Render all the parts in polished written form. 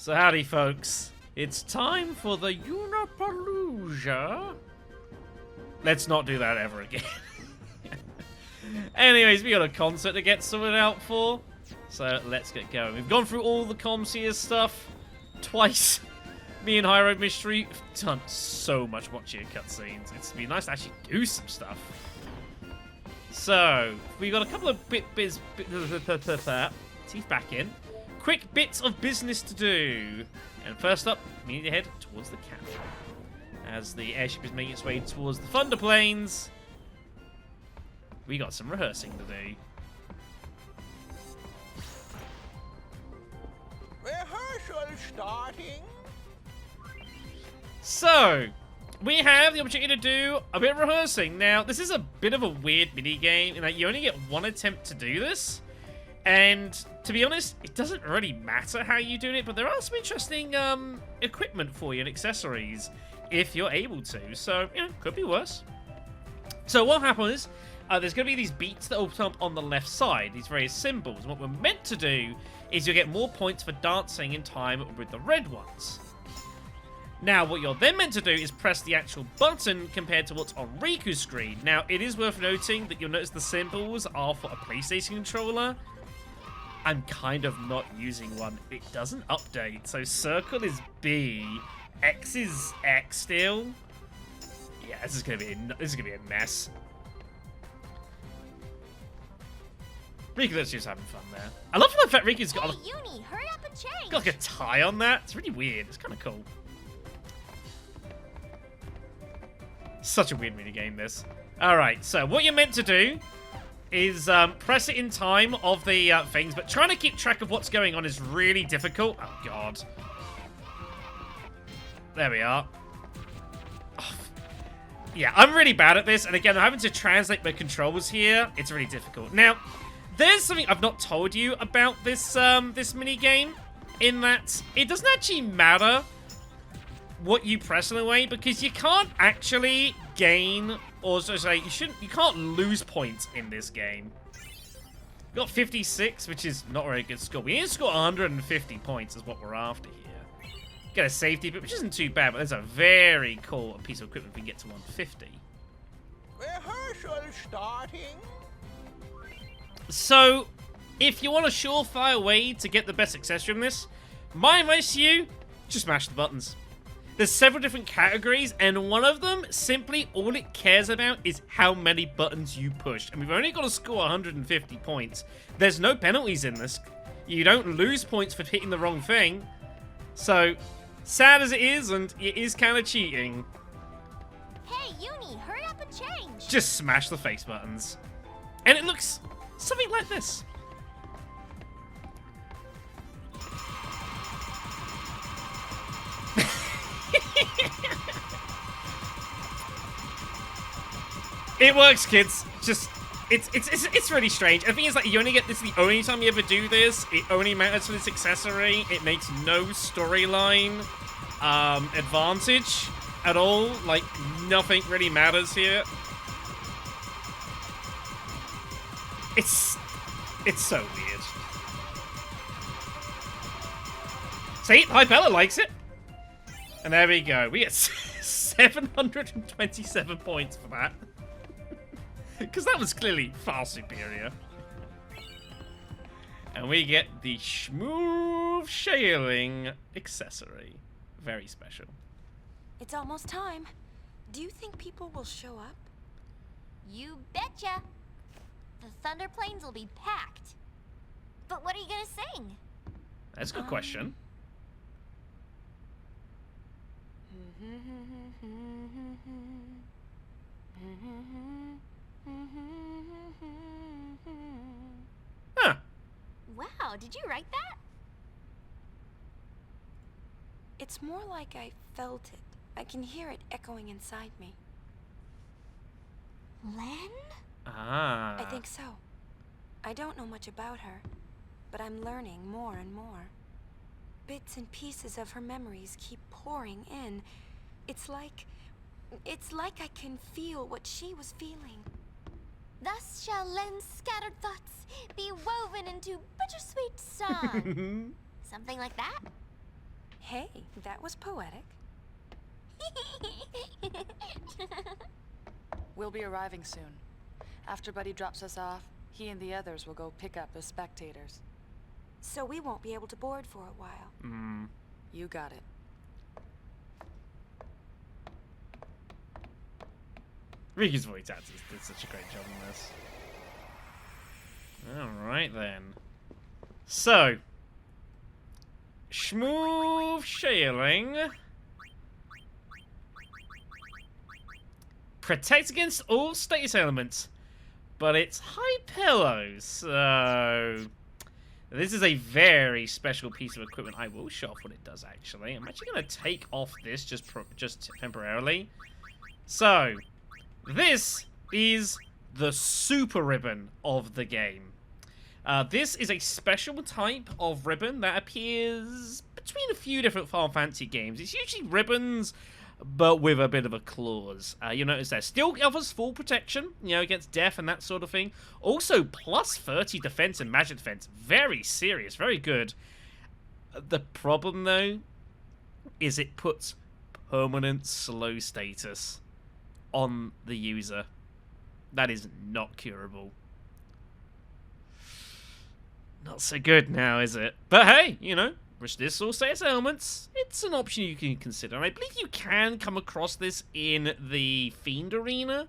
So howdy, folks. It's time for the Yunapolooza. Let's not do that ever again. Anyways, we got a concert to get sorted out for, so let's get going. We've gone through all the Comseer stuff twice. Me and High Road Mystery have done so much watching cutscenes. It's been nice to actually do some stuff. So, we got a couple of teeth back in. Quick bits of business to do. And first up, we need to head towards the camp. As the airship is making its way towards the Thunder Plains, we got some rehearsing to do. Rehearsal starting. So, we have the opportunity to do a bit of rehearsing. Now, this is a bit of a weird mini-game in that you only get one attempt to do this. And, to be honest, it doesn't really matter how you do it, but there are some interesting equipment for you and accessories if you're able to. So, you know, could be worse. So what happens is, there's going to be these beats that open up on the left side, these various symbols. And what we're meant to do is you'll get more points for dancing in time with the red ones. Now, what you're then meant to do is press the actual button compared to what's on Riku's screen. Now, it is worth noting that you'll notice the symbols are for a PlayStation controller. I'm kind of not using one. It doesn't update. So circle is B, X is X still. Yeah, this is gonna be a mess. Riku's just having fun there. I love the fact Riku's got Uni, hurry up and change. got like a tie on that. It's really weird. It's kind of cool. Such a weird minigame, this. Alright, so what you're meant to do is press it in time of the things, but trying to keep track of what's going on is really difficult. Oh, God. There we are. Oh. Yeah, I'm really bad at this, and again, I'm having to translate my controls here. It's really difficult. Now, there's something I've not told you about this this minigame, in that it doesn't actually matter what you press in a way, because you can't actually gain, or so to say, you can't lose points in this game. We got 56, which is not a very good score. We need to score 150 points is what we're after here. Get a safety bit, which isn't too bad, but there's a very cool piece of equipment if we get to 150. Rehearsal starting. So, if you want a surefire way to get the best success from this, my advice to you, just smash the buttons. There's several different categories, and one of them, simply all it cares about is how many buttons you push. And we've only got to score 150 points. There's no penalties in this. You don't lose points for hitting the wrong thing. So, sad as it is, and it is kind of cheating, Hey, Uni, hurry up and change. just smash the face buttons. And it looks something like this. It works, kids. Just, it's really strange. I think it's like you only get this the only time you ever do this. It only matters for this accessory. It makes no storyline advantage at all. Like, nothing really matters here. It's so weird. See, Hypella likes it. And there we go. We get 727 points for that. Because that was clearly far superior. And we get the smooth sailing accessory. Very special. It's almost time. Do you think people will show up? You betcha. The Thunder Plains will be packed. But what are you gonna sing? That's a good question. Huh. Wow, did you write that? It's more like I felt it. I can hear it echoing inside me. Len? Ah. I think so. I don't know much about her, but I'm learning more and more. Bits and pieces of her memories keep pouring in. It's like I can feel what she was feeling. Thus shall Len's scattered thoughts be woven into bittersweet song. Something like that? Hey, that was poetic. We'll be arriving soon. After Buddy drops us off, he and the others will go pick up the spectators. So we won't be able to board for a while. You got it. Riku's voice actor did such a great job in this. Alright then. So, smooth sailing. Protect against all status elements, but it's high pillows, so this is a very special piece of equipment. I will show off what it does, actually. I'm actually going to take off this just temporarily. So, this is the super ribbon of the game. This is a special type of ribbon that appears between a few different Final Fantasy games. It's usually ribbons, but with a bit of a clause. You'll notice that still offers full protection, you know, against death and that sort of thing. Also, plus 30 defense and magic defense. Very serious, very good. The problem, though, is it puts permanent slow status on the user. That is not curable. Not so good now, is it? But hey, you know, this all status elements, it's an option you can consider. And I believe you can come across this in the Fiend Arena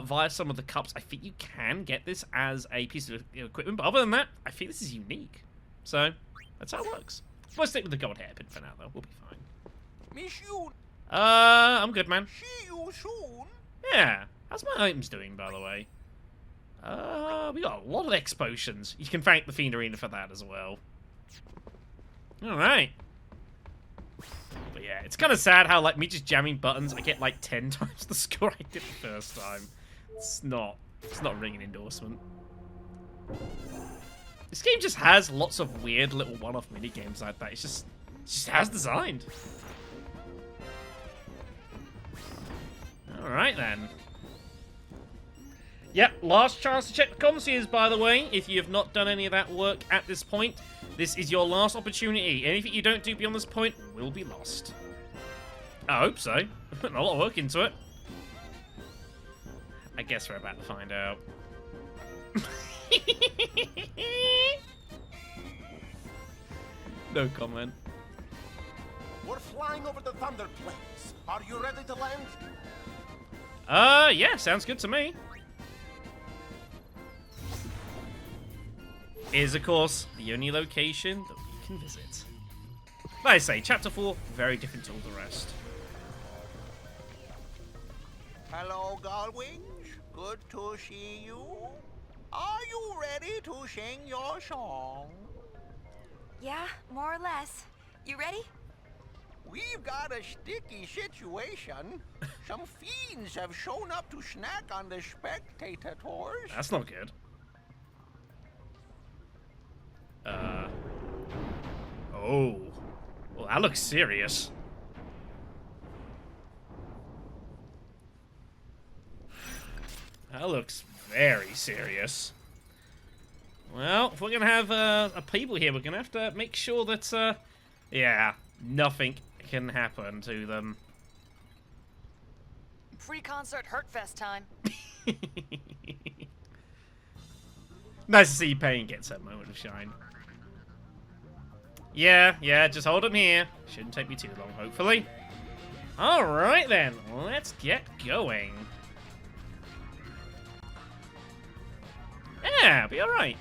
via some of the cups. I think you can get this as a piece of equipment, but other than that, I think this is unique. So, that's how it works. We'll stick with the gold hairpin for now, though. We'll be fine. Miss Yun, I'm good, man. see you soon. Yeah. How's my items doing, by the way? We got a lot of X potions. You can thank the Fiend Arena for that as well. Alright. But yeah, it's kind of sad how, like, me just jamming buttons, I get, like, 10 times the score I did the first time. It's not a ringing endorsement. This game just has lots of weird little one-off mini-games like that. It's just as designed. Alright, then. Yep, last chance to check the comms here, by the way. If you have not done any of that work at this point, this is your last opportunity. Anything you don't do beyond this point will be lost. I hope so. Putting a lot of work into it. I guess we're about to find out. No comment. We're flying over the Thunder Plains. Are you ready to land? Yeah, sounds good to me. Is, of course, the only location that we can visit. Like I say, Chapter 4, very different to all the rest. Hello, Gullwings. Good to see you. Are you ready to sing your song? Yeah, more or less. You ready? We've got a sticky situation. Some fiends have shown up to snack on the spectators. That's not good. Oh. Well, that looks serious. That looks very serious. Well, if we're going to have a people here, we're going to have to make sure that, yeah, nothing can happen to them. Pre-concert Hurtfest time. Nice to see Pain gets that moment of shine. Yeah, just hold him here. Shouldn't take me too long, hopefully. Alright then, let's get going. Yeah, be alright.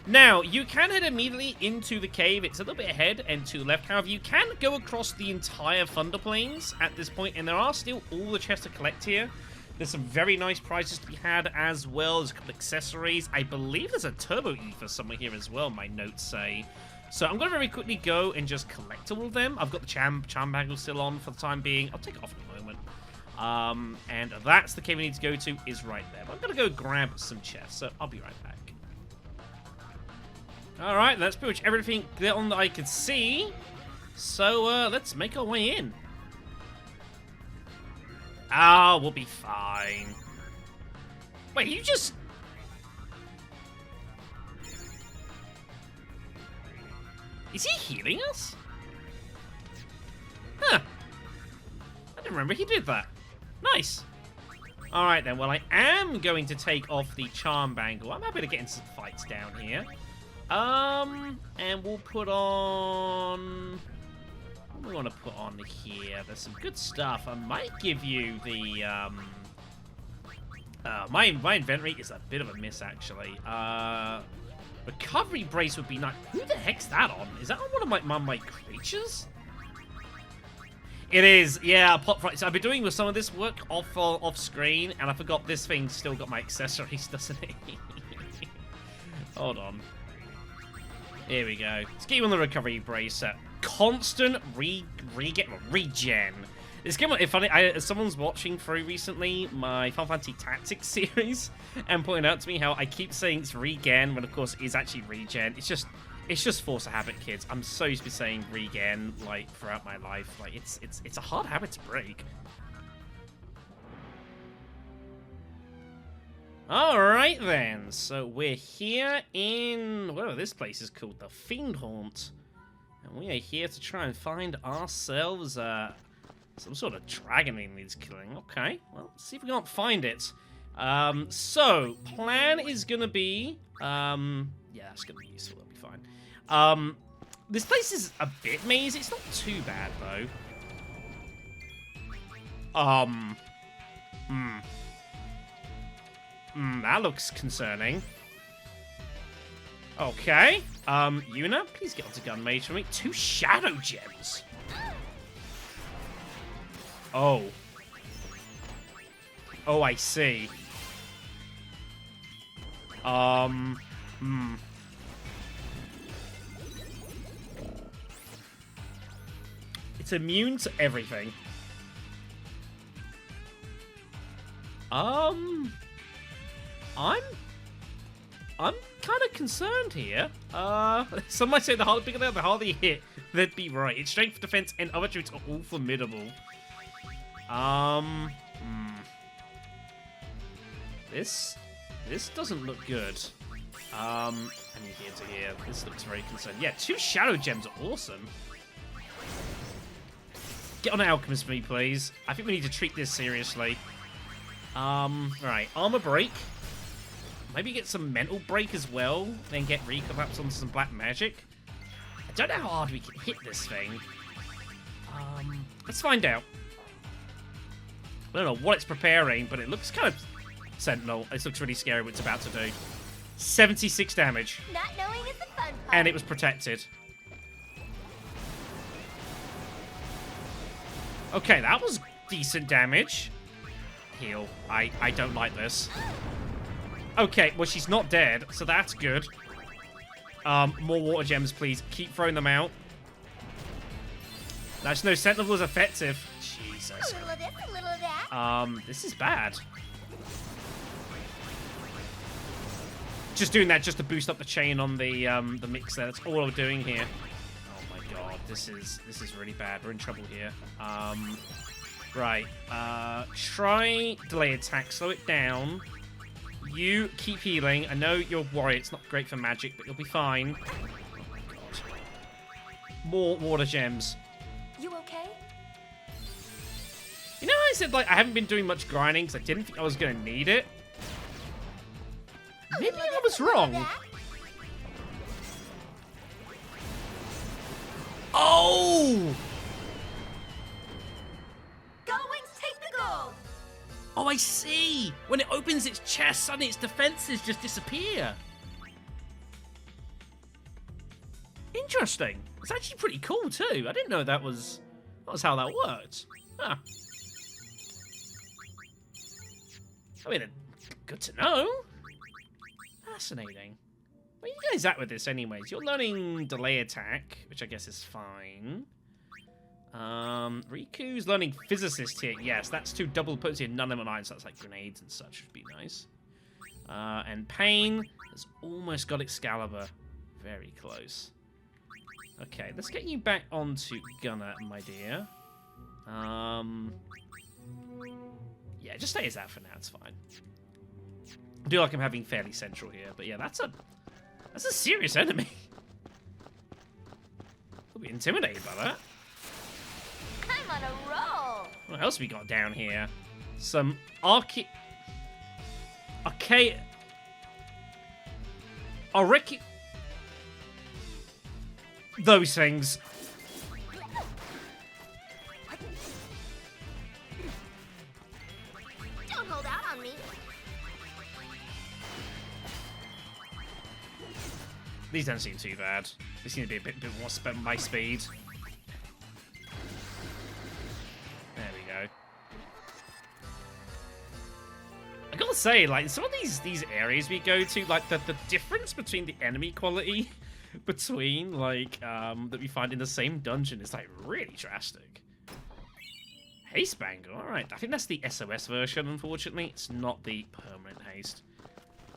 Now, you can head immediately into the cave. It's a little bit ahead and to the left. However, you can go across the entire Thunder Plains at this point, and there are still all the chests to collect here. There's some very nice prizes to be had as well. There's a couple of accessories. I believe there's a turbo ether somewhere here as well, my notes say. So I'm going to very quickly go and just collect all of them. I've got the charm bagel still on for the time being. I'll take it off in a moment. And that's the cave we need to go to, is right there. But I'm going to go grab some chests, so I'll be right back. Alright, that's pretty much everything on that I can see. So, let's make our way in. Ah, we'll be fine. Wait, you just... Is he healing us? didn't remember he did that. Nice. Alright then, well I am going to take off the charm bangle. I'm happy to get into some fights down here. And we'll put on... What do we want to put on here? There's some good stuff. I might give you the, my inventory is a bit of a miss, actually. Recovery brace would be nice. Who the heck's that on? Is that on one of my creatures? It is, yeah. So I've been doing with some of this work off screen, and I forgot this thing's still got my accessories, doesn't it? Hold on. Here we go. Let's get you on the recovery brace. Constant regen. This game, if someone's watching through recently my Final Fantasy Tactics series and pointing out to me how I keep saying it's regen when of course it is actually regen. It's just force of habit, kids. I'm so used to saying regen like throughout my life. Like it's a hard habit to break. Alright then, so we're here in whatever this place is called, the Fiend Haunt. And we are here to try and find ourselves some sort of dragon that needs killing. Okay, well, let's see if we can't find it. So, plan is gonna be... yeah, that's gonna be useful, that'll be fine. This place is a bit mazy. It's not too bad, though. That looks concerning. Okay. Yuna, please get onto gun mage for me. 2 shadow gems. Oh. Oh, I see. It's immune to everything. I'm kind of concerned here. Some might say the harder bigger they are, the harder you hit. They'd be right. Its strength, defense, and other traits are all formidable. This doesn't look good. I need to get into here. This looks very concerned. Yeah, 2 shadow gems are awesome. Get on Alchemist for me, please. I think we need to treat this seriously. Right, armor break. Maybe get some mental break as well. Then get recon perhaps on some black magic. I don't know how hard we can hit this thing. Let's find out. I don't know what it's preparing, but it looks kind of Sentinel. This looks really scary what it's about to do. 76 damage. Not knowing is the fun part. And it was protected. Okay, that was decent damage. Heal. I don't like this. Okay, well, she's not dead, so that's good. More water gems, please. Keep throwing them out. That's no Sentinel was effective. Jesus. A little of this, a little of that. This is bad. Just doing that just to boost up the chain on the mix there. That's all we're doing here. Oh my god, this is really bad. We're in trouble here. Right. Try delay attack. Slow it down. You keep healing. I know you're worried. It's not great for magic, but you'll be fine. Oh my god. More water gems. You okay? You know how I said, like, I haven't been doing much grinding because I didn't think I was going to need it? Maybe I was wrong. Oh! Gullwings, take the gold. Oh, I see. When it opens its chest, suddenly its defenses just disappear. Interesting. It's actually pretty cool too. I didn't know that was how that worked. Huh. I mean, good to know. Fascinating. Where are you guys at with this anyways? You're learning delay attack, which I guess is fine. Riku's learning physicist here. Yes, that's 2 double potency and none of them are 9, so that's like grenades and such would be nice. And Pain has almost got Excalibur. Very close. Okay, let's get you back onto Gunner, my dear. Yeah, just stay as that for now, it's fine. I do like I'm having fairly central here, but yeah, that's a serious enemy. I'll be intimidated by that. I'm on a roll. What else we got down here? Some okay. Those things. Don't hold out on me. These don't seem too bad. They seem to be a bit more spent by speed. There we go. I gotta say, like, some of these areas we go to, like, the difference between the enemy quality between, like, that we find in the same dungeon is, like, really drastic. Haste Bangle, alright. I think that's the SOS version, unfortunately. It's not the permanent haste.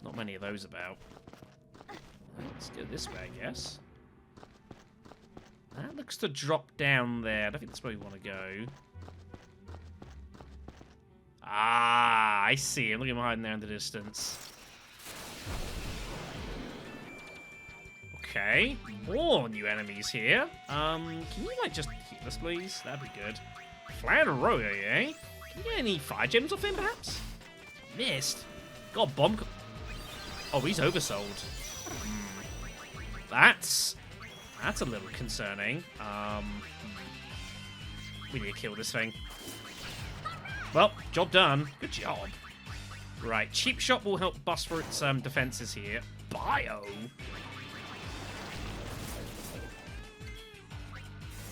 Not many of those about. Let's go this way, I guess. That looks to drop down there. I don't think that's where we want to go. Ah, I see him. Look at him hiding there in the distance. Okay. More new enemies here. Can you, like, just heal us, please? That'd be good. Flanneroy, eh? Can you get any fire gems off him, perhaps? Missed. Got a bomb. Oh, he's oversold. That's a little concerning. We need to kill this thing. Well, job done. Good job. Right, cheap shot will help bust for its defenses here. Bio.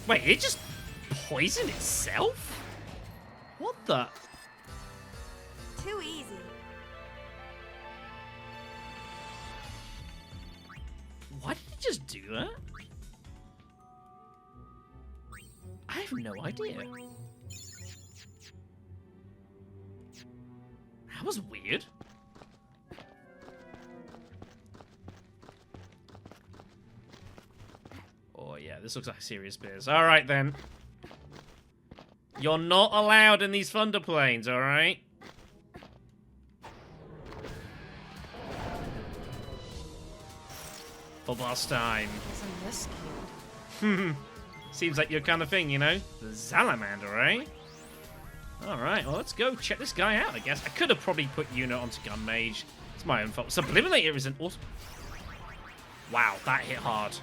Wait, it just poisoned itself? What the? Too easy. Why did it just do that? I have no idea. That was weird. Oh yeah, this looks like a serious biz. Alright then. You're not allowed in these thunder plains, alright? For boss time. Isn't this cute? Seems like your kind of thing, you know? The salamander, eh? Alright, well, let's go check this guy out, I guess. I could have probably put Yuna onto Gun Mage. It's my own fault. Subliminator is an awesome... Wow, that hit hard.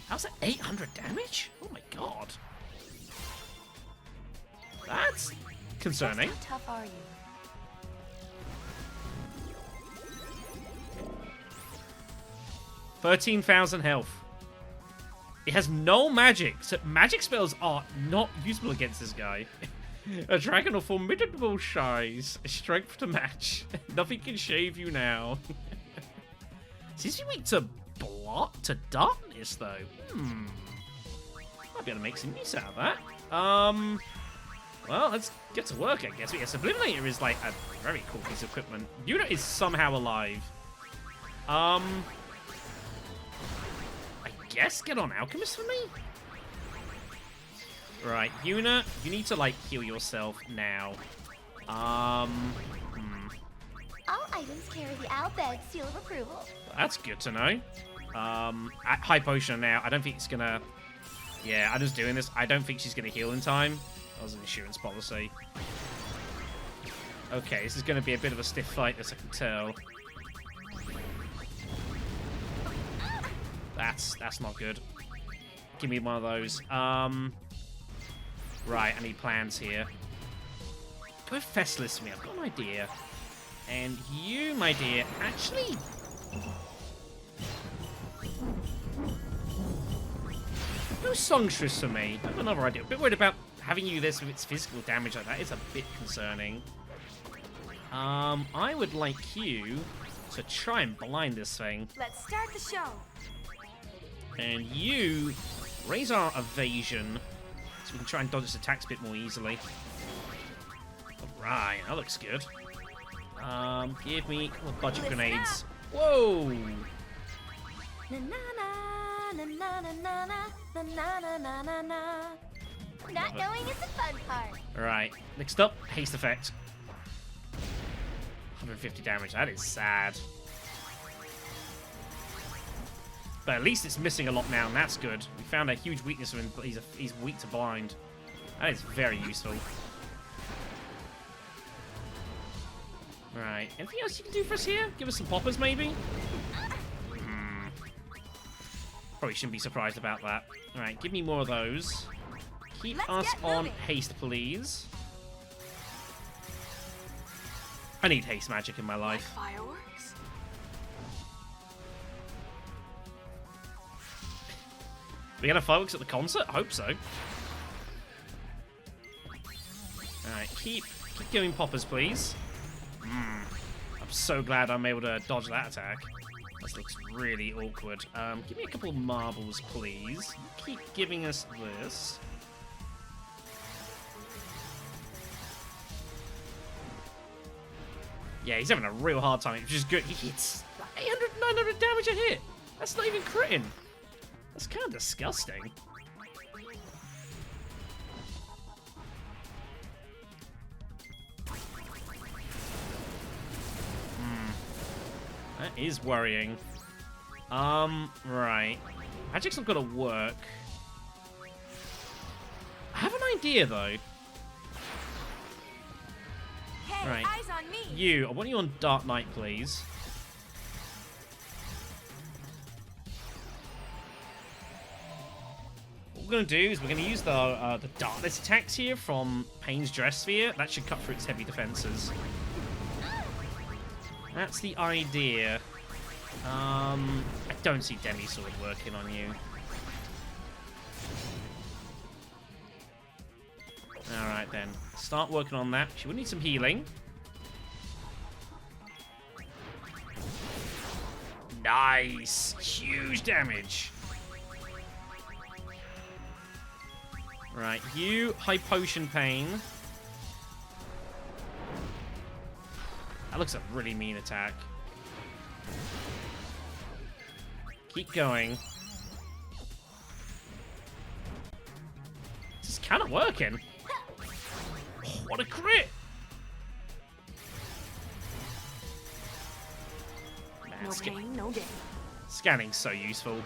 How's that 800 damage? Oh my god. That's concerning. Just how tough are you? $13,000 health. It has no magic, so magic spells are not useful against this guy. A dragon of formidable size, a strength to match. Nothing can shave you now. Seems to be weak to darkness, though. Might be able to make some use out of that. Well, let's get to work, I guess. But yeah, Subliminator is like a very cool piece of equipment. Yuna is somehow alive. I guess get on Alchemist for me? Right, Yuna, you need to, like, heal yourself now. All items carry the Albed seal of approval. That's good to know. At high potion now, I don't think it's gonna... Yeah, I'm just doing this. I don't think she's gonna heal in time. That was an insurance policy. Okay, this is gonna be a bit of a stiff fight, as I can tell. That's not good. Give me one of those. Right, I need plans here. Go with Festless for me. I've got an idea. And you, my dear, actually... No Songstress for me. I've got another idea. A bit worried about having you this with its physical damage like that. It's a bit concerning. I would like you to try and blind this thing. Let's start the show. And you raise our evasion so we can try and dodge its attacks a bit more easily. Alright, that looks good. Give me a couple of budget grenades. Whoa! Na na na na na na na na na na na na. Not knowing is the fun part. Alright, next up, haste effect. 150 damage, that is sad. But at least it's missing a lot now, and that's good. We found a huge weakness of him, but he's weak to blind. That is very useful. Right. Anything else you can do for us here? Give us some poppers, maybe? Probably shouldn't be surprised about that. Alright, give me more of those. Keep us on haste, please. I need haste magic in my life. Fireworks? We gonna fireworks at the concert? I hope so. Alright, keep giving poppers, please. I'm so glad I'm able to dodge that attack. This looks really awkward. Give me a couple of marbles, please. Keep giving us this. Yeah, he's having a real hard time, which is good. He hits 800, 900 damage a hit. That's not even critting. That's kind of disgusting. That is worrying. Right. Magic's not gonna work. I have an idea, though. Hey, Right. eyes on me. You, I want you on Dark Knight, please. What we're gonna do is we're gonna use the darkness attacks here from Pain's Dress Sphere. That should cut through its heavy defenses. That's the idea. I don't see Demi Sword working on you. Alright then. Start working on that. She would need some healing. Nice! Huge damage. Right, you, High Potion Pain. That looks a really mean attack. Keep going. This is kind of working. Oh, what a crit! Man, No pain, no gain. scanning's so useful.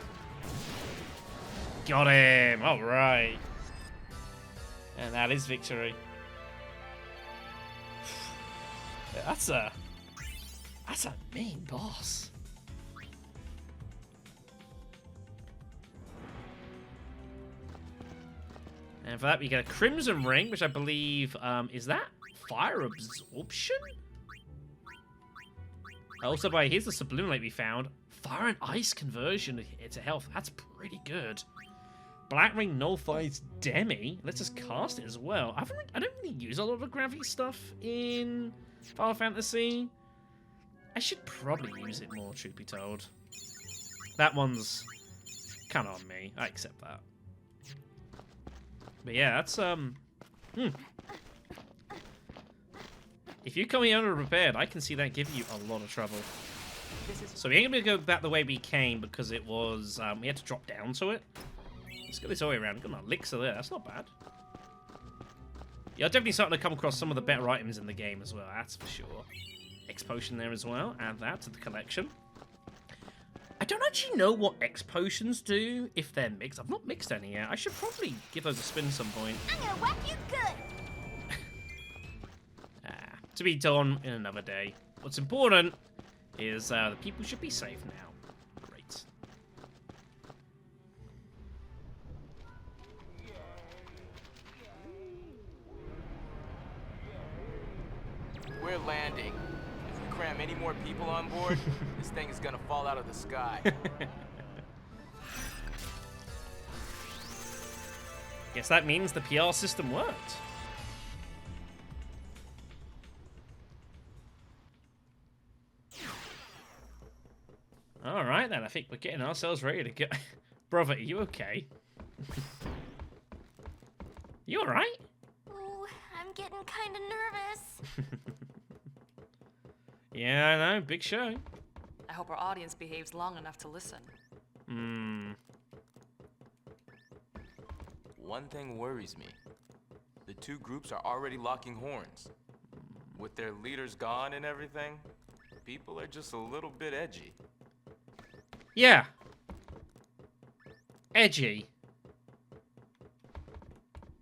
Got him! Alright. And that is victory. That's a mean boss. And for that, we get a Crimson Ring, which I believe, is that Fire Absorption? Also, here's the Sublimate we found. Fire and Ice Conversion to health. That's pretty good. Black Ring nullifies Demi. Let's just cast it as well. I don't really use a lot of gravity stuff in Final Fantasy. I should probably use it more, truth be told. That one's kind of on me. I accept that. But yeah, that's, If you come here unprepared, I can see that giving you a lot of trouble. So we ain't gonna go back the way we came because it was, we had to drop down to it. Let's go this all the way around. Got an elixir there. That's not bad. Yeah, I'm definitely starting to come across some of the better items in the game as well. That's for sure. X potion there as well. Add that to the collection. I don't actually know what X potions do if they're mixed. I've not mixed any yet. I should probably give those a spin at some point. I'm gonna whack you good. To be done in another day. What's important is the people should be safe now. Great. We're landing. If we cram any more people on board, this thing is gonna fall out of the sky. Guess that means the PR system worked. Alright then, I think we're getting ourselves ready to go. Brother, are you okay? You alright? Ooh, I'm getting kind of nervous. Yeah, I know, big show. I hope our audience behaves long enough to listen. One thing worries me. The two groups are already locking horns. With their leaders gone and everything, people are just a little bit edgy. Yeah. Edgy.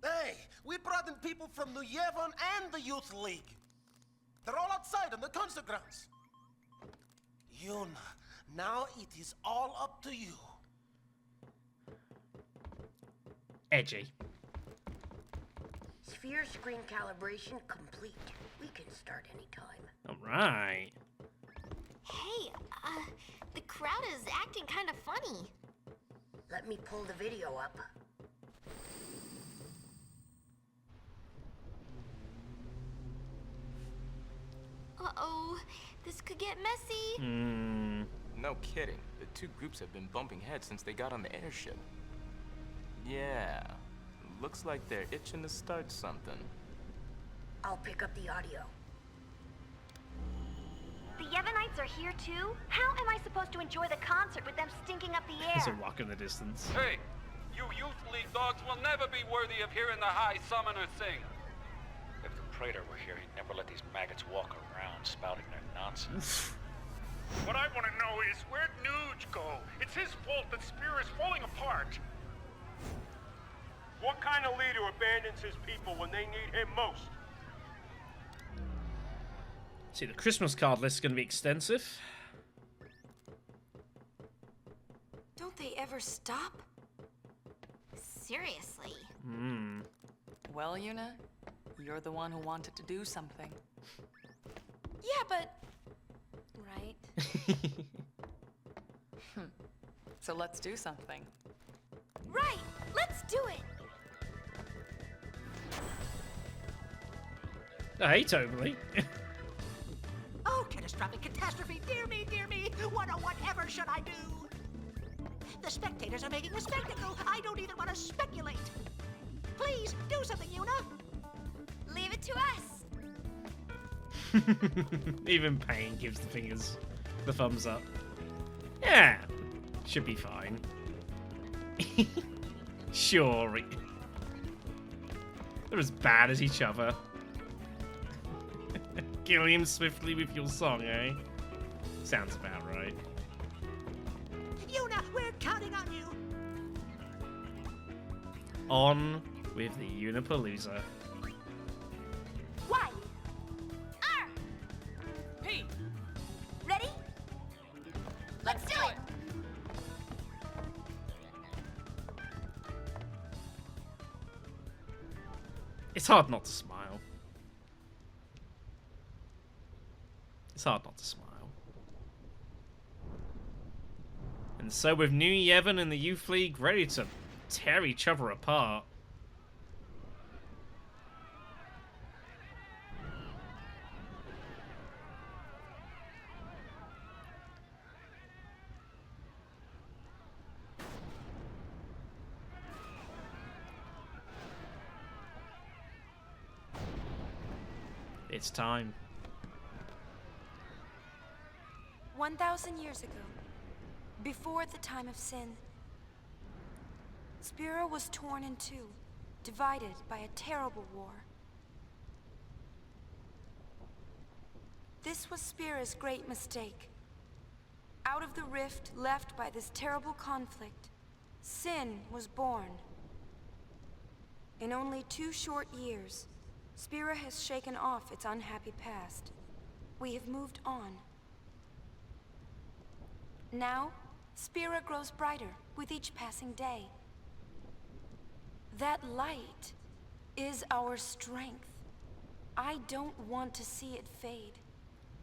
Hey, we brought in people from New Yevon and the Youth League. They're all outside on the concert grounds. Yuna, now it is all up to you. Edgy. Sphere screen calibration complete. We can start anytime. Alright. Hey, the crowd is acting kind of funny. Let me pull the video up. Uh-oh, this could get messy. No kidding. The two groups have been bumping heads since they got on the airship. Yeah. Looks like they're itching to start something. I'll pick up the audio. The Yevonites are here too? How am I supposed to enjoy the concert with them stinking up the There's a air? rock in the distance. Hey, you Youth League dogs will never be worthy of hearing the High Summoner sing. If the Praetor were here, he'd never let these maggots walk around spouting their nonsense. What I want to know is, where'd Nuge go? It's his fault that Spear is falling apart. What kind of leader abandons his people when they need him most? See, the Christmas card list is going to be extensive. Don't they ever stop? Seriously. Well, Yuna, you're the one who wanted to do something. Yeah, but... Right. So let's do something. Right! Let's do it! Hey, totally. Oh, catastrophic catastrophe! Dear me, dear me! What or whatever should I do? The spectators are making a spectacle. I don't even want to speculate. Please, do something, Yuna. Leave it to us. Even Payne gives the fingers the thumbs up. Yeah, should be fine. Sure. They're as bad as each other. Kill him swiftly with your song, eh? Sounds about right. Yuna, we're counting on you. On with the Yunapolooza. Why? Hey. Ready? Let's do it. It's hard not to smile. It's hard not to smile. And so with New Yevon and the Youth League ready to tear each other apart. It's time. 1,000 years ago, before the time of sin, Spira was torn in two, divided by a terrible war. This was Spira's great mistake. Out of the rift left by this terrible conflict, sin was born. In only 2 short years, Spira has shaken off its unhappy past. We have moved on. Now, Spira grows brighter with each passing day. That light is our strength. I don't want to see it fade.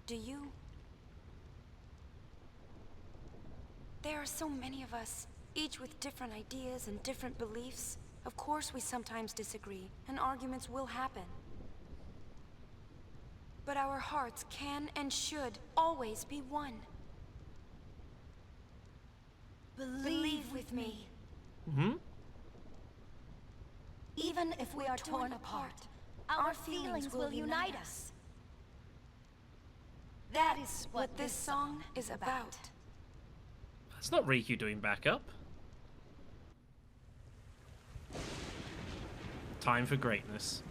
Do you? There are so many of us, each with different ideas and different beliefs. Of course we sometimes disagree, and arguments will happen. But our hearts can and should always be one. Believe with me. Even if we are torn apart, our feelings will unite us. That is what this song is about. That's not Riku doing backup. Time for greatness.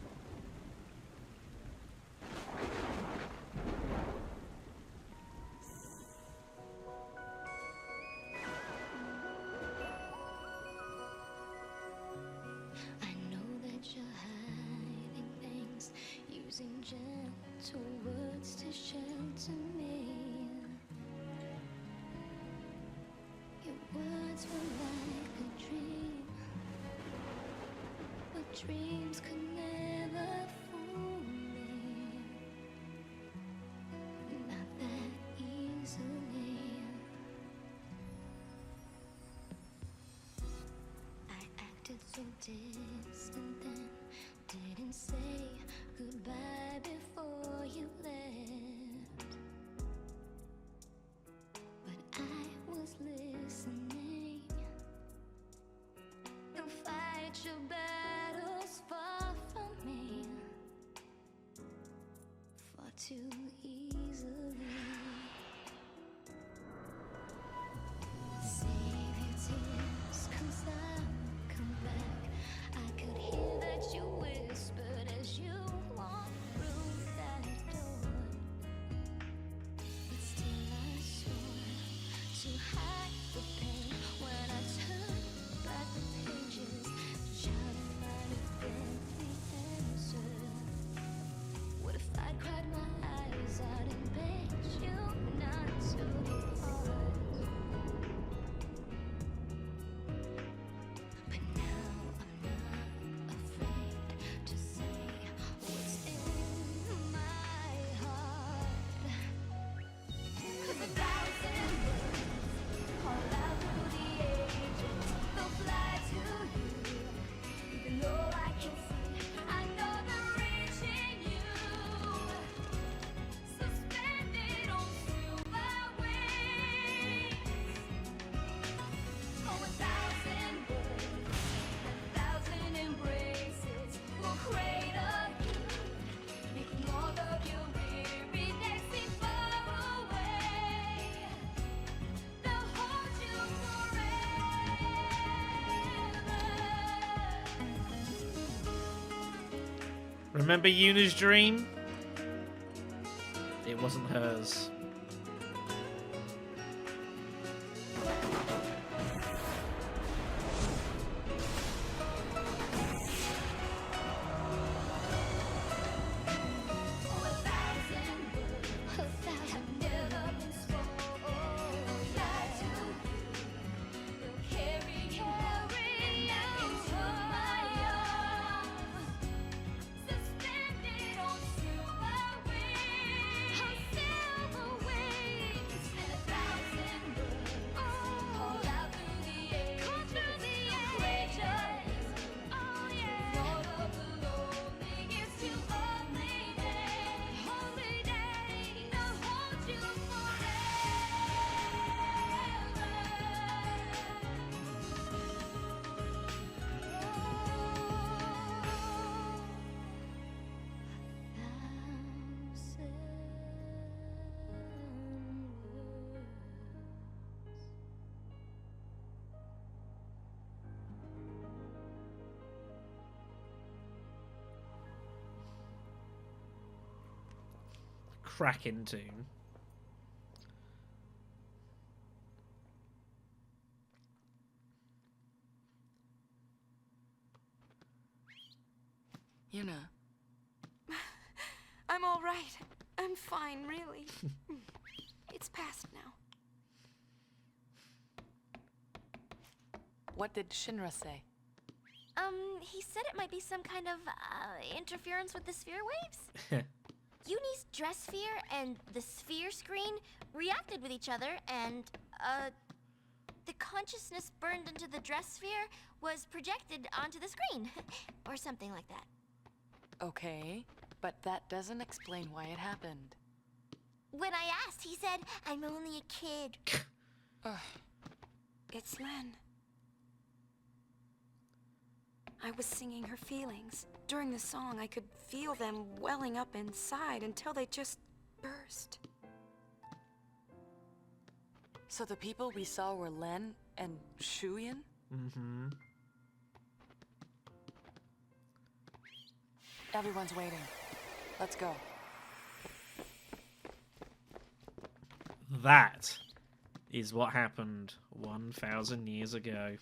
I know that you're hiding things, using gentle words. words to shelter me. Your words were like a dream, but dreams could never fool me. Not that easily. I acted so distant then, didn't say goodbye before you left. But I was listening. Don't fight your battles far from me, far too easily. Save your tears, 'cause I'll come back. I could hear that you whispered as you walked through that door. But still I swore to hide the pain when I turned back the pages to try to find if there'd be answer. What if I cried my eyes out and begged you not to depart? But now I'm not afraid to say what's in my heart. 'Cause 1,000 words call out through the ages, they'll fly to you. Even though I can see, I know they're reaching you. Suspended on silver wings. Oh, 1,000 words, 1,000 embraces will cradle you, making all of your weary days seem far away. They'll hold you forever. Remember Yuna's dream? It wasn't hers. Oh, 1,000 words have never been spoken. Fly to you, they'll carry you into my arms. Suspended on silver wings. On silver wings. And 1,000 words call out through the ages. Courageous. Oh yeah. All of the loneliness to only day. Only day. They'll hold you Cracking tune. Yuna, I'm all right. I'm fine, really. It's past now. what did Shinra say? He said it might be some kind of interference with the sphere waves. Uni's dress sphere and the sphere screen reacted with each other, and the consciousness burned into the dress sphere was projected onto the screen, or something like that. Okay, but that doesn't explain why it happened. When I asked, he said, "I'm only a kid." It's Len. I was singing her feelings. During the song, I could feel them welling up inside until they just burst. So the people we saw were Len and Shuyan? Mm-hmm. Everyone's waiting. Let's go. That is what happened 1,000 years ago.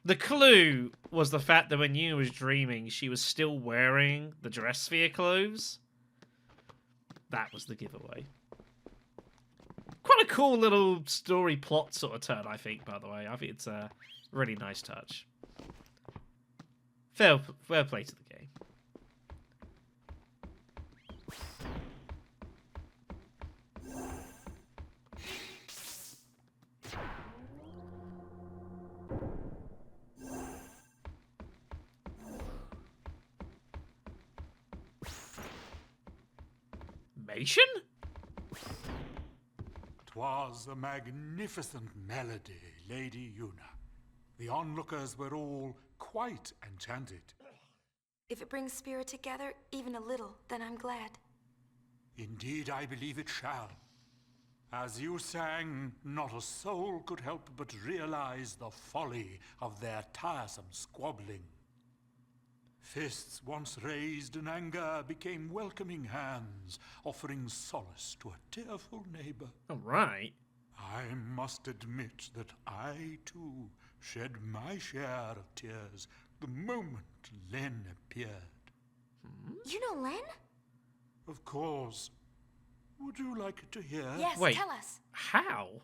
The clue was the fact that when Yuna was dreaming, she was still wearing the dress sphere clothes. that was the giveaway. Quite a cool little story plot sort of turn, I think, by the way. I think it's a really nice touch. Fair play to the game. Mation? 'Twas a magnificent melody, Lady Yuna. The onlookers were all quite enchanted. If it brings spirit together, even a little, then I'm glad. Indeed, I believe it shall. As you sang, not a soul could help but realize the folly of their tiresome squabbling. Fists once raised in anger became welcoming hands, offering solace to a tearful neighbor. All right. I must admit that I, too, shed my share of tears the moment Len appeared. You know Len? Of course. Would you like to hear? Yes, Wait, tell us. how?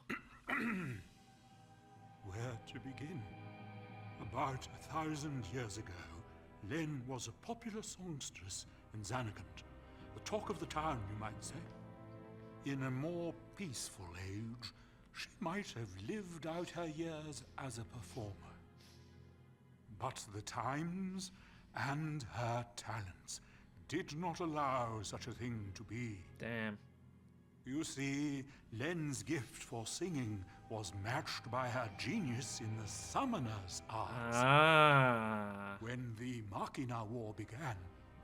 Where to begin? About 1,000 years ago, Len was a popular songstress in Xanakant, the talk of the town, you might say. In a more peaceful age, she might have lived out her years as a performer. But the times and her talents did not allow such a thing to be. Damn. You see, Len's gift for singing was matched by her genius in the summoner's arts. Ah. When the Machina War began,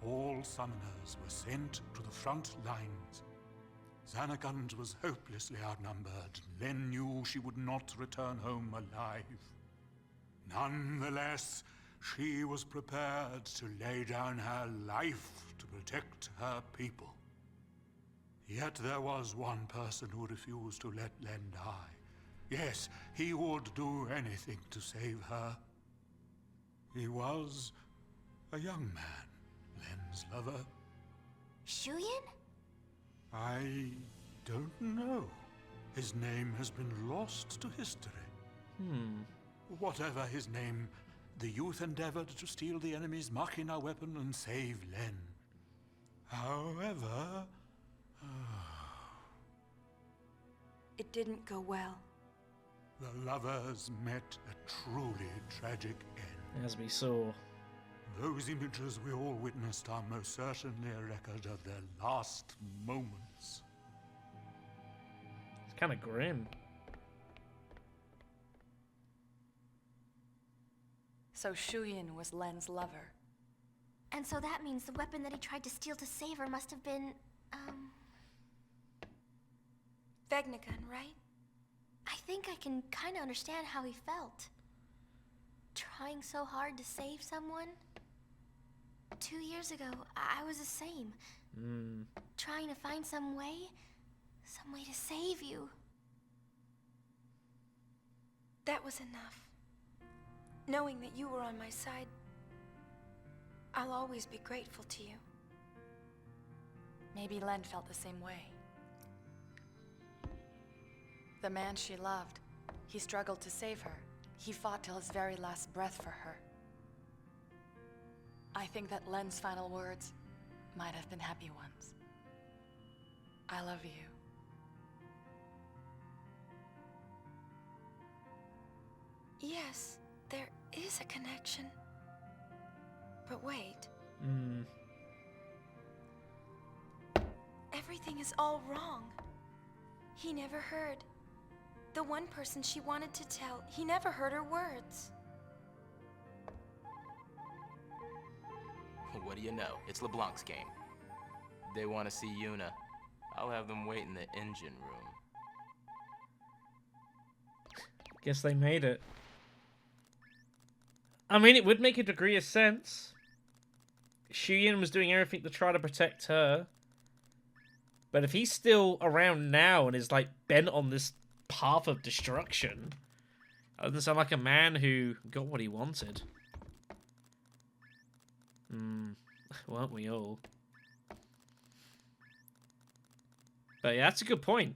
all summoners were sent to the front lines. Xanakant was hopelessly outnumbered. Len knew she would not return home alive. Nonetheless, she was prepared to lay down her life to protect her people. Yet there was one person who refused to let Len die. Yes, he would do anything to save her. He was a young man, Len's lover. Shuyin? I don't know. His name has been lost to history. Whatever his name, the youth endeavored to steal the enemy's Machina weapon and save Len. However, It didn't go well. the lovers met a truly tragic end. As we saw. Those images we all witnessed are most certainly a record of their last moments. It's kind of grim. So Shuyin was Len's lover. And so that means the weapon that he tried to steal to save her must have been, Vegnagun, right? I think I can kind of understand how he felt. Trying so hard to save someone. 2 years ago, I was the same. Trying to find some way to save you. That was enough. Knowing that you were on my side, I'll always be grateful to you. Maybe Len felt the same way. The man she loved, he struggled to save her. He fought till his very last breath for her. I think that Len's final words might have been happy ones. I love you. Yes, there is a connection. But wait. Everything is all wrong. He never heard. The one person she wanted to tell, he never heard her words. What do you know? It's LeBlanc's game. They want to see Yuna. I'll have them wait in the engine room. Guess they made it. I mean, it would make a degree of sense. Shuyin was doing everything to try to protect her. But if he's still around now and is, like, bent on this path of destruction, that doesn't sound like a man who got what he wanted. Weren't we all? But yeah, that's a good point.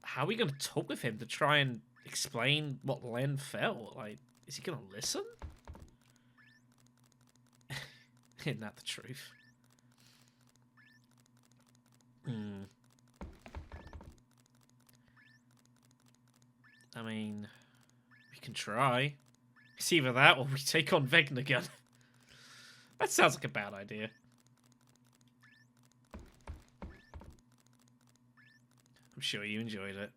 How are we going to talk with him to try and explain what Len felt? Like, is he going to listen? Isn't that the truth? I mean, we can try. It's either that or we take on Vegnagun. That sounds like a bad idea. I'm sure you enjoyed it.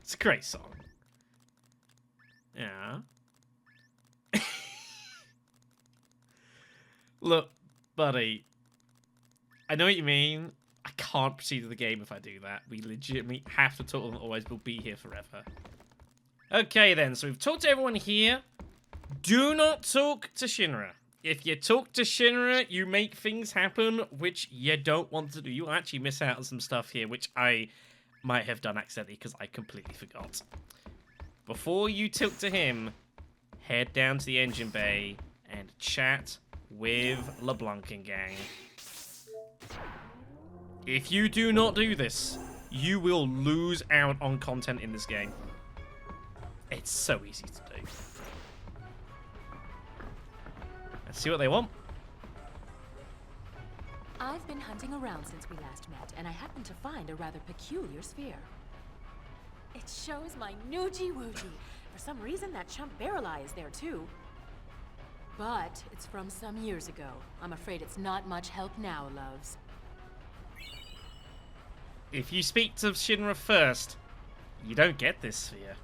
It's a great song. Yeah. Look, buddy. I know what you mean. I can't proceed with the game if I do that. We legitimately have to talk to them, otherwise we'll be here forever. Okay then, so we've talked to everyone here. Do not talk to Shinra. If you talk to Shinra, you make things happen which you don't want to do. You'll actually miss out on some stuff here, which I might have done accidentally because I completely forgot. Before you talk to him, head down to the engine bay and chat with LeBlanc and gang. If you do not do this, you will lose out on content in this game. It's so easy to do. Let's see what they want. I've been hunting around since we last met, and I happened to find a rather peculiar sphere. It shows my Nuji Wooji. For some reason, that chump Barrel Eye is there too. But it's from some years ago. I'm afraid it's not much help now, loves. If you speak to Shinra first, you don't get this sphere.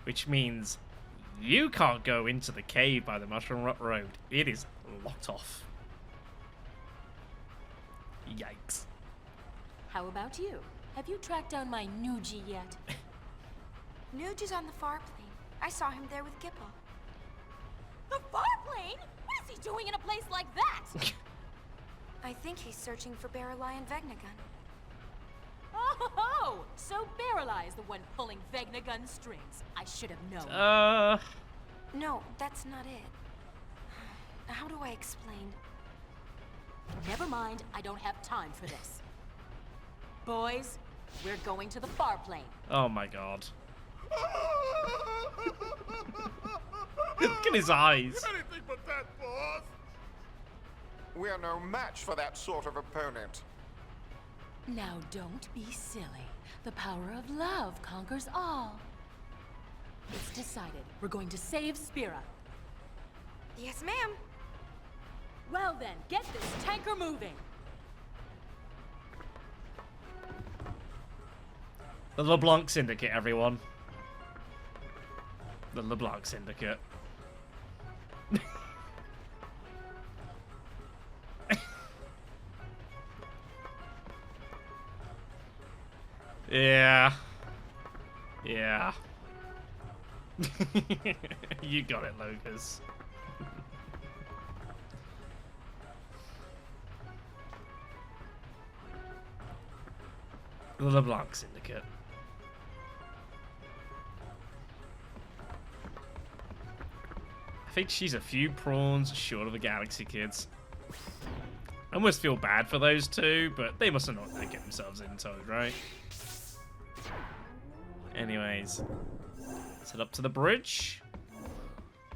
Which means you can't go into the cave by the Mushroom Rock Road. It is locked off. Yikes. How about you? Have you tracked down my Nuji yet? Nuge is on the far plane. I saw him there with Gipple. The Farplane? What is he doing in a place like that? I think he's searching for Barrel Eye and Vegnagun. Oh, so Barrel Eye is the one pulling Vegnagun strings. I should have known. No, that's not it. How do I explain? Never mind, I don't have time for this. Boys, we're going to the Farplane. Oh my god. Look at his eyes. Anything but that, boss. We are no match for that sort of opponent. Now don't be silly. The power of love conquers all. It's decided. We're going to save Spira. Yes, ma'am. Well then, get this tanker moving. The LeBlanc Syndicate, everyone. The LeBlanc Syndicate. Yeah. Yeah. You got it, Lucas. The LeBlanc Syndicate. I think she's a few prawns short of the Galaxy Kids. I almost feel bad for those two, but they must have known what they get themselves into, right? Anyways, let's head up to the bridge.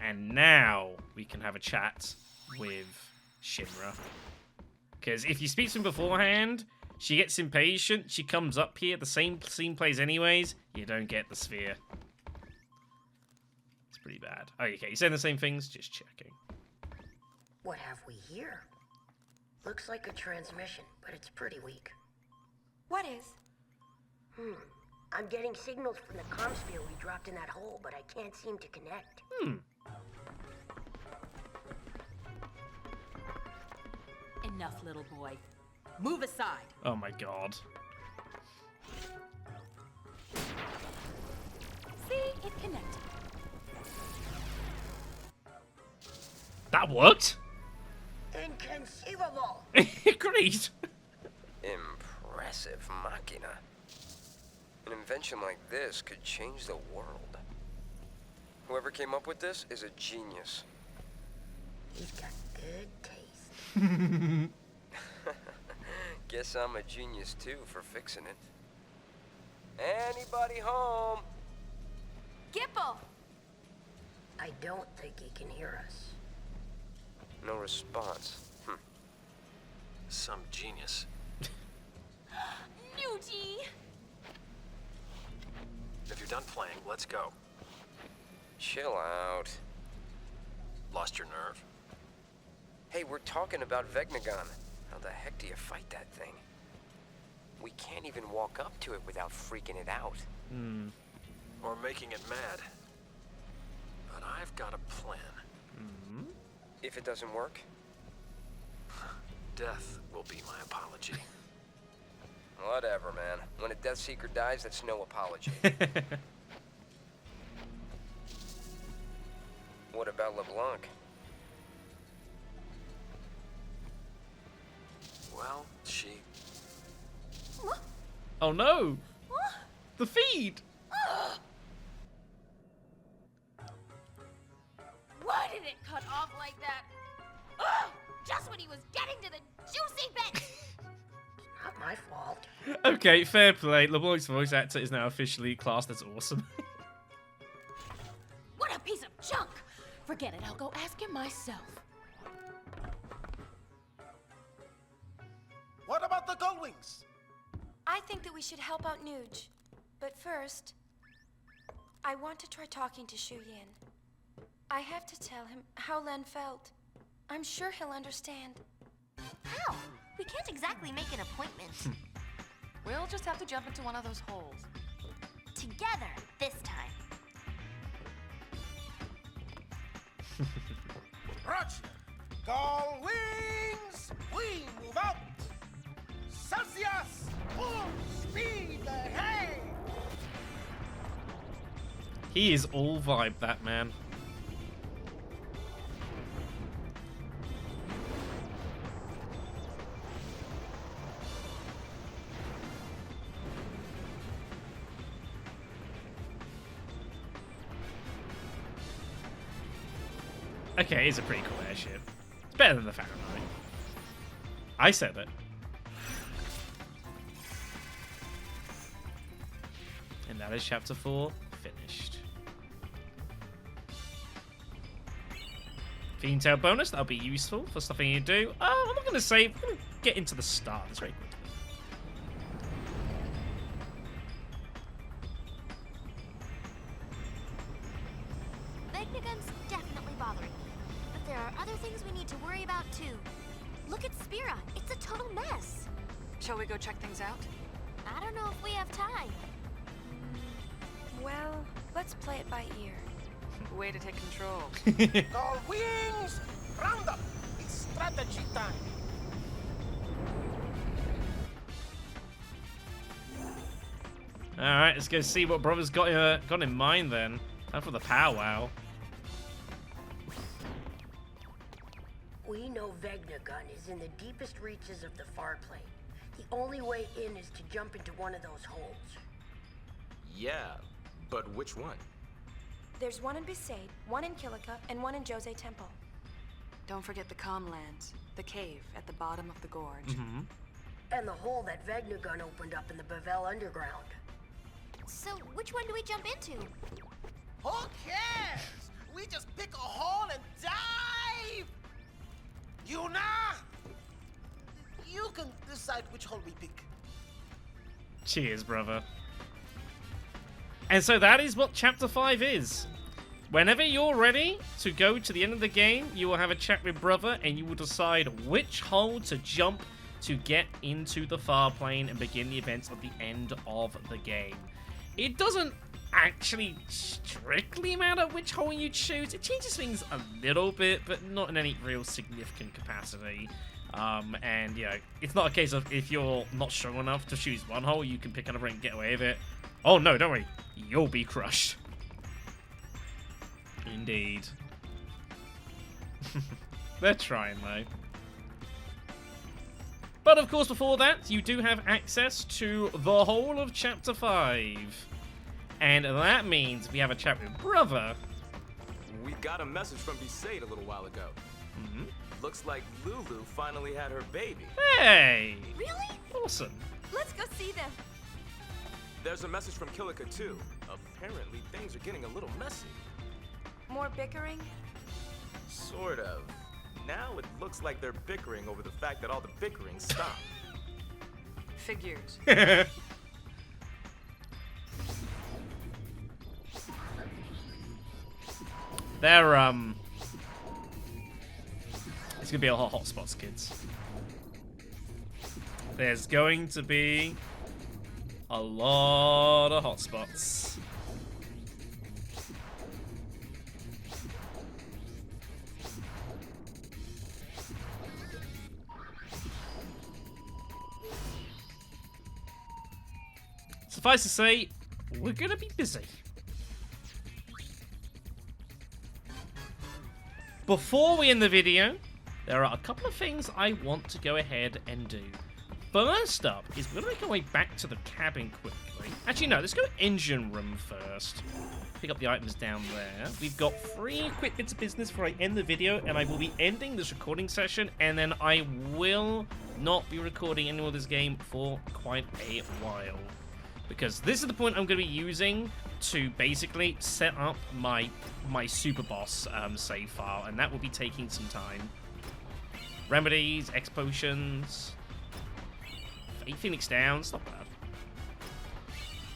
And now we can have a chat with Shinra. Because if you speak to him beforehand, she gets impatient, she comes up here, the same scene plays anyways, you don't get the sphere. It's pretty bad. Oh, okay, you're saying the same things? Just checking. What have we here? Looks like a transmission, but it's pretty weak. What is? I'm getting signals from the comm sphere we dropped in that hole, but I can't seem to connect. Enough, little boy. Move aside. Oh my god. See? It connected. That worked? Inconceivable! Great! Impressive machina. An invention like this could change the world. Whoever came up with this is a genius. He's got good taste. Guess I'm a genius too for fixing it. Anybody home? Gipple! I don't think he can hear us. No response. Some genius. Nuji! If you're done playing, let's go. Chill out. Lost your nerve? Hey, we're talking about Vegnagon. How the heck do you fight that thing? We can't even walk up to it without freaking it out. Or making it mad. But I've got a plan. If it doesn't work? Death will be my apology. Whatever, man. When a Death Seeker dies, that's no apology. What about LeBlanc? Well, she... Oh no! The feed! Why did it cut off like that? Ugh! Just when he was getting to the juicy bit! Not my fault. Okay, fair play. LeBlanc's voice actor is now officially classed as awesome. What a piece of junk! Forget it, I'll go ask him myself. What about the Gullwings? I think that we should help out Nuge. But first, I want to try talking to Shu Yin. I have to tell him how Len felt. I'm sure he'll understand. How? We can't exactly make an appointment. We'll just have to jump into one of those holes. Together, this time. Roger. Gullwings, we move out. Celsius, full speed ahead. He is all vibe, that man. Okay, it's a pretty cool airship. It's better than the Fahrenheit. I said it. And that is chapter 4 finished. Fiend Tail bonus, that'll be useful for stuff I need to do. I'm not going to save. I'm going to get into the start. That's very quickly. Vegnagun's definitely bothering me. But there are other things we need to worry about too. Look at Spira. It's a total mess. Shall we go check things out? I don't know if we have time. Well, let's play it by ear. Way to take control. Gullwings, round up. It's strategy time. Alright, let's go see what Brother's got in mind then. Time for the powwow. We know Vegnagun is in the deepest reaches of the far plane. The only way in is to jump into one of those holes. Yeah, but which one? There's one in Besaid, one in Kilika, and one in Jose Temple. Don't forget the Calmlands, the cave at the bottom of the gorge. And the hole that Vegnagun opened up in the Bavel underground. So, which one do we jump into? Who cares? We just pick a hole and dive! Yuna! You can decide which hole we pick. Cheers, brother. And so that is what Chapter 5 is. Whenever you're ready to go to the end of the game, you will have a chat with Brother and you will decide which hole to jump to get into the far plane and begin the events of the end of the game. It doesn't actually strictly matter which hole you choose. It changes things a little bit, but not in any real significant capacity. And, you know, it's not a case of if you're not strong enough to choose one hole, you can pick another and get away with it. Oh, no, don't worry. You'll be crushed. Indeed. They're trying, though. But, of course, before that, you do have access to the whole of Chapter 5. And that means we have a chat with Brother. We got a message from Besaid a little while ago. Looks like Lulu finally had her baby. Hey! Really? Awesome. Let's go see them. There's a message from Kilika too. Apparently things are getting a little messy. More bickering? Sort of. Now it looks like they're bickering over the fact that all the bickering stopped. Figures. They're, it's gonna be a lot of hotspots, kids. There's going to be a lot of hotspots. Suffice to say, we're gonna be busy. Before we end the video, there are a couple of things I want to go ahead and do. First up is we're going to go way back to the cabin quickly. Actually, no, let's go engine room first. Pick up the items down there. We've got 3 quick bits of business before I end the video, and I will be ending this recording session, and then I will not be recording any more of this game for quite a while. Because this is the point I'm going to be using to basically set up my super boss save file, and that will be taking some time. Remedies, X potions, 8 Phoenix down, it's not bad.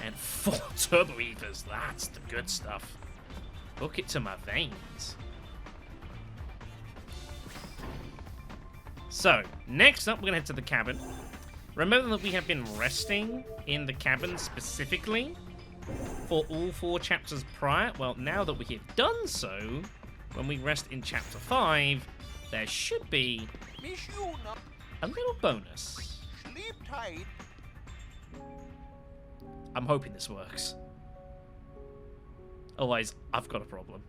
And 4 turbo ethers, that's the good stuff. Hook it to my veins. So, next up, we're gonna head to the cabin. Remember that we have been resting in the cabin specifically for all 4 chapters prior. Well, now that we have done so, when we rest in chapter 5, there should be a little bonus. Sleep tight. I'm hoping this works. Otherwise, I've got a problem.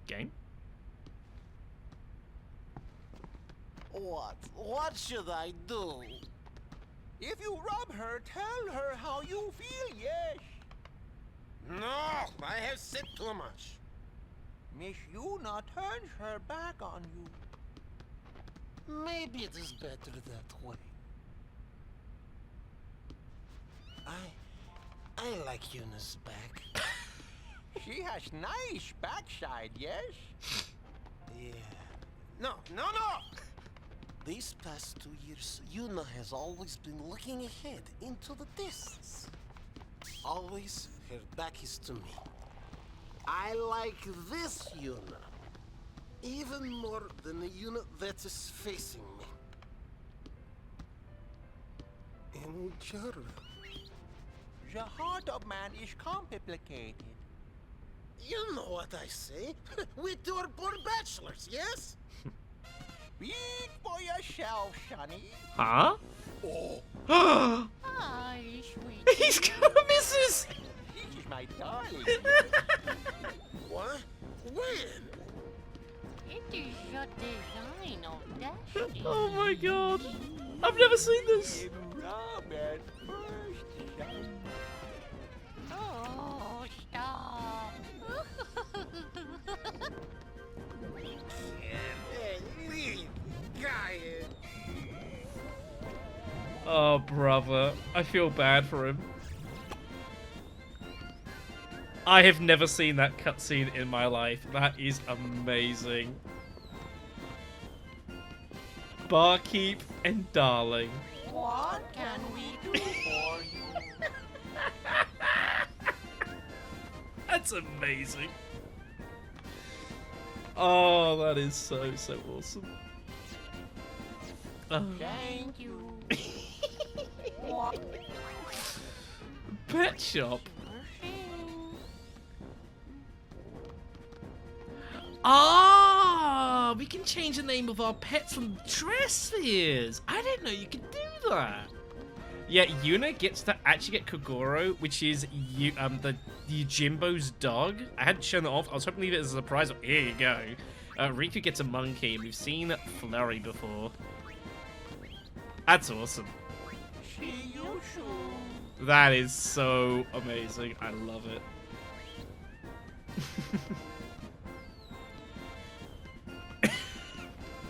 Game? What should I do? If you rub her, tell her how you feel, yes. No, I have said too much. Miss Yuna turns her back on you. Maybe it is better that way. I like Yuna's back. She has nice backside, yes? Yeah. No. These past 2 years, Yuna has always been looking ahead into the distance. Always her back is to me. I like this Yuna even more than the Yuna that is facing me. In general, the heart of man is complicated. You know what I say. We 2 are poor bachelors, yes? Speak for yourself, Sonny. Huh? Oh. Hi, sweet. He's got a missus! This is my darling. What? When? It is your design of destiny. Oh my god. I've never seen this. Robert first. Oh, stop. Oh, brother. I feel bad for him. I have never seen that cutscene in my life. That is amazing. Barkeep and Darling. What can we do for you? That's amazing. Oh, that is so awesome. Oh. Thank you. Pet shop. Ah, we can change the name of our pets from dress spheres. I didn't know you could do that. Yeah, Yuna gets to actually get Kogoro, which is the Yojimbo's dog. I hadn't shown that off. I was hoping to leave it as a surprise. Here you go. Riku gets a monkey. We've seen Flurry before. That's awesome. See you That is so amazing. I love it.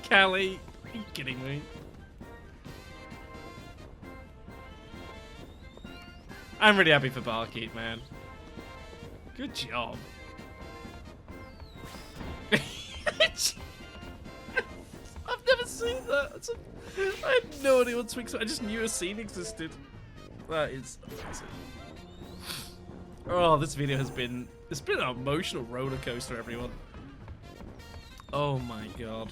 Callie, are you kidding me? I'm really happy for Barkeep, man. Good job. I've never seen that. I had no idea what Twix. I just knew a scene existed. That is amazing. Oh, this video has been. It's been an emotional roller coaster, everyone. Oh my god.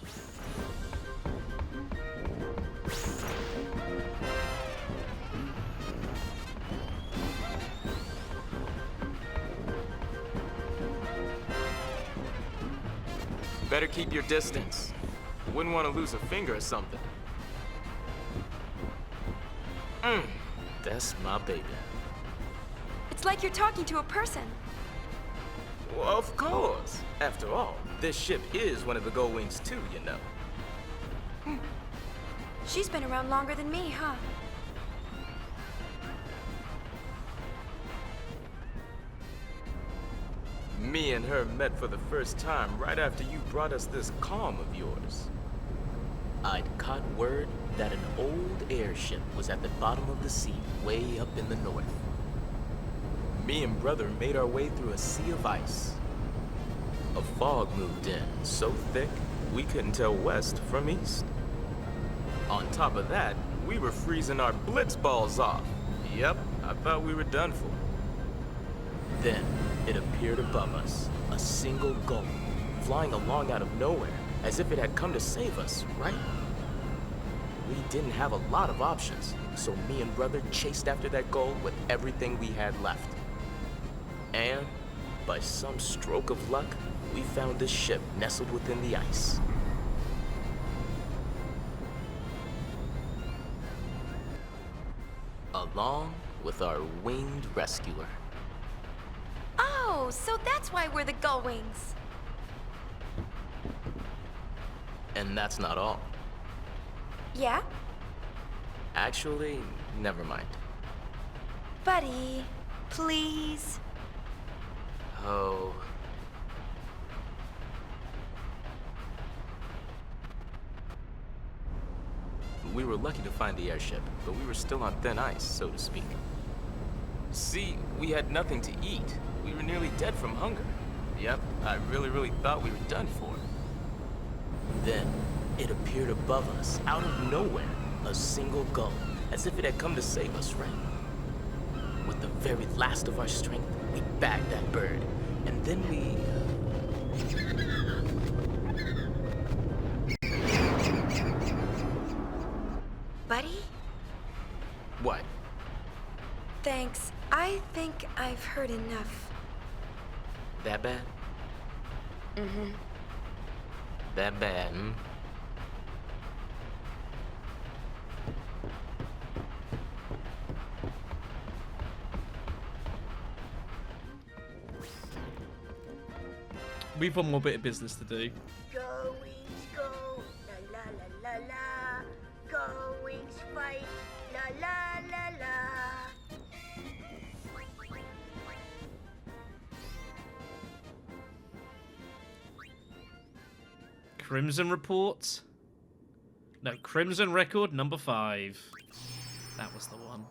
Better keep your distance. Wouldn't want to lose a finger or something. That's my baby. It's like you're talking to a person. Well, of course. After all, this ship is one of the Gold Wings too, you know. She's been around longer than me, huh? Me and her met for the first time right after you brought us this calm of yours. I'd caught word that an old airship was at the bottom of the sea way up in the north. Me and brother made our way through a sea of ice. A fog moved in so thick we couldn't tell west from east. On top of that, we were freezing our blitz balls off. Yep, I thought we were done for. Then it appeared above us, a single gull, flying along out of nowhere, as if it had come to save us, right? We didn't have a lot of options, so me and brother chased after that gull with everything we had left. And, by some stroke of luck, we found this ship nestled within the ice. Along with our winged rescuer. Oh, so that's why we're the Gull Wings. And that's not all. Yeah? Actually, never mind. Buddy, please. Oh. We were lucky to find the airship, but we were still on thin ice, so to speak. See, we had nothing to eat. We were nearly dead from hunger. Yep, I really thought we were done for. Then, it appeared above us, out of nowhere, a single gull, as if it had come to save us, right? With the very last of our strength, we bagged that bird, and then we... Buddy? What? Thanks. I think I've heard enough. That bad? Mm-hmm. That bad, hmm? We've one more bit of business to do. Go wings go, la la la la la. Go wings fight, la la la la. Crimson Report? No, Crimson Record number 5. That was the one.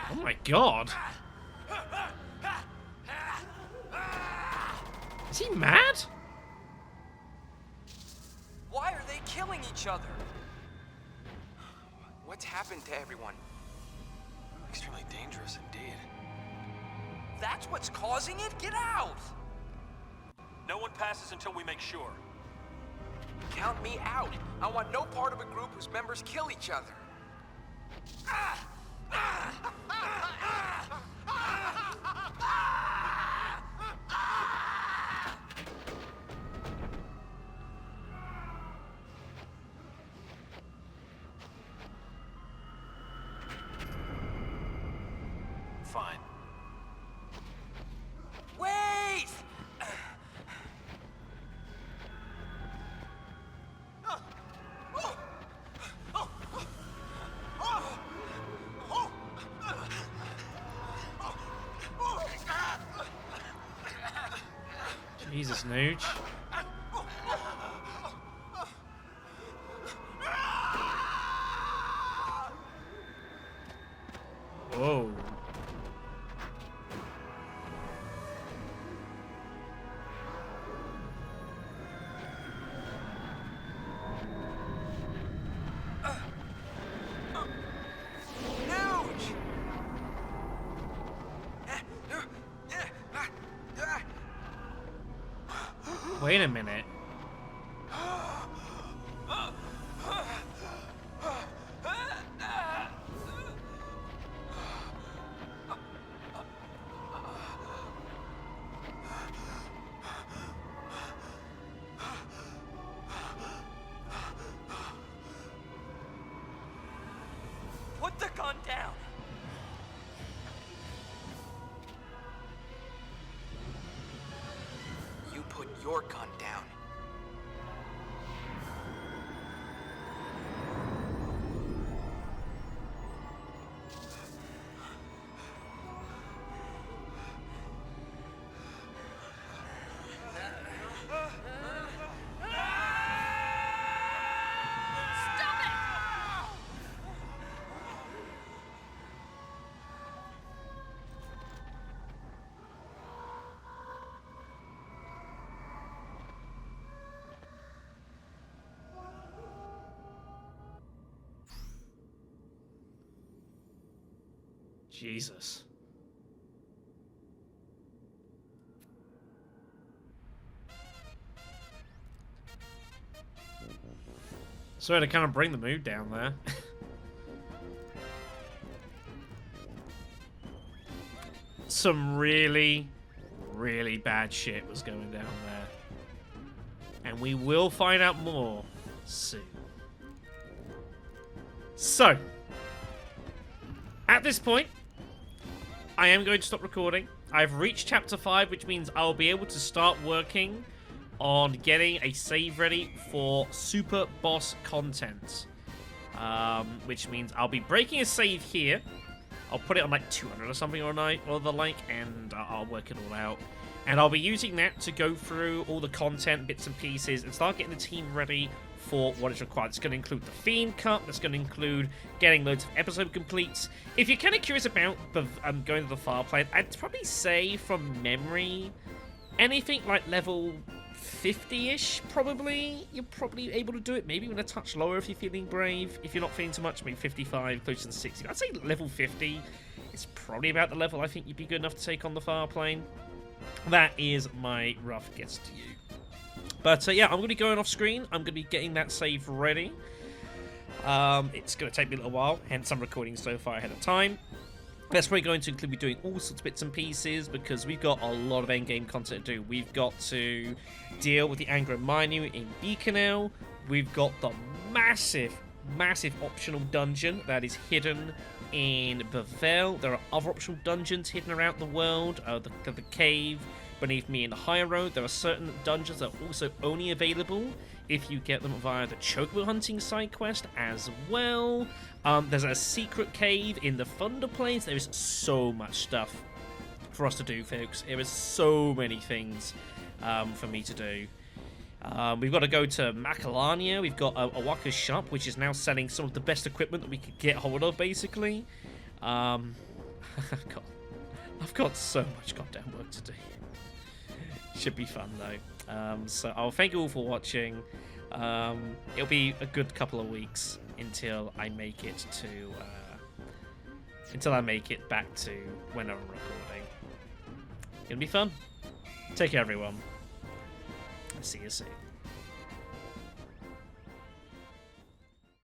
Oh my god. Is he mad? Why are they killing each other? What's happened to everyone? Extremely dangerous indeed. That's what's causing it? Get out! No one passes until we make sure. Count me out. I want no part of a group whose members kill each other. Jesus, Nooch. Whoa. Wait a minute. Put the gun down! You put your gun down. Jesus. Sorry to kind of bring the mood down there. Some really, really bad shit was going down there. And we will find out more soon. So, at this point, I am going to stop recording. I've reached chapter 5, which means I'll be able to start working on getting a save ready for super boss content. Which means I'll be breaking a save here. I'll put it on like 200 or something or the like, and I'll work it all out. And I'll be using that to go through all the content, bits and pieces, and start getting the team ready for what is required. It's going to include the Fiend Cup. That's going to include getting loads of episode completes. If you're kind of curious about going to the far plane, I'd probably say from memory, anything like level 50-ish, probably. You're probably able to do it. Maybe even a touch lower if you're feeling brave. If you're not feeling too much, maybe 55, closer to 60. I'd say level 50 is probably about the level I think you'd be good enough to take on the far plane. That is my rough guess to you. But yeah, I'm going to be going off screen. I'm going to be getting that save ready. It's going to take me a little while, hence I'm recording so far ahead of time. That's probably going to include me doing all sorts of bits and pieces because we've got a lot of endgame content to do. We've got to deal with the Angro Minu in Beaconell. We've got the massive, massive optional dungeon that is hidden in Bavel. There are other optional dungeons hidden around the world. The cave beneath me in the higher road. There are certain dungeons that are also only available if you get them via the Chocobo hunting side quest as well. There's a secret cave in the Thunder Plains. There is so much stuff for us to do, folks. There is so many things for me to do. We've got to go to Macalania. We've got Awaka's shop, which is now selling some of the best equipment that we could get hold of, basically. I've got so much goddamn work to do. Should be fun, though. So I'll thank you all for watching. It'll be a good couple of weeks until I make it back to when I'm recording. It's gonna be fun. Take care, everyone. See you soon.